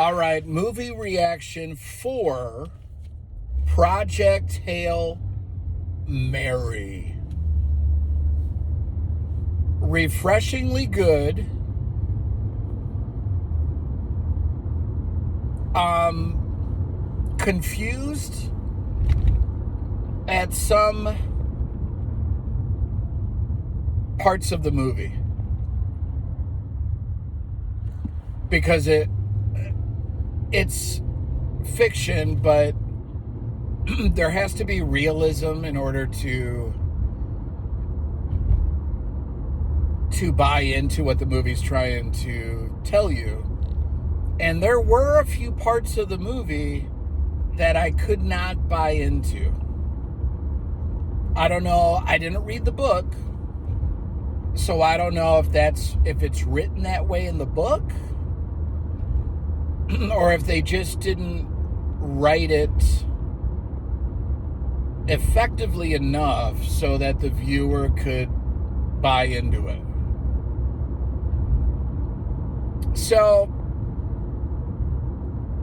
All right, movie reaction for Project Hail Mary. Refreshingly good. Confused at some parts of the movie because it's fiction, but there has to be realism in order to buy into what the movie's trying to tell you. And there were a few parts of the movie that I could not buy into. I don't know. I didn't read the book, so I don't know if it's written that way in the book or if they just didn't write it effectively enough so that the viewer could buy into it. So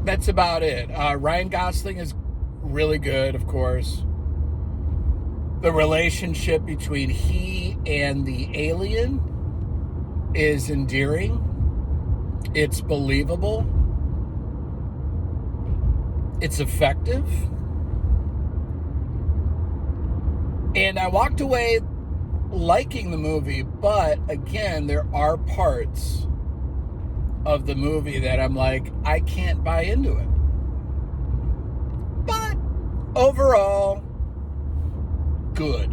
that's about it. Ryan Gosling is really good, of course. The relationship between he and the alien is endearing. It's believable. It's effective. And I walked away liking the movie, but again, there are parts of the movie that I'm like, I can't buy into it. But overall, good.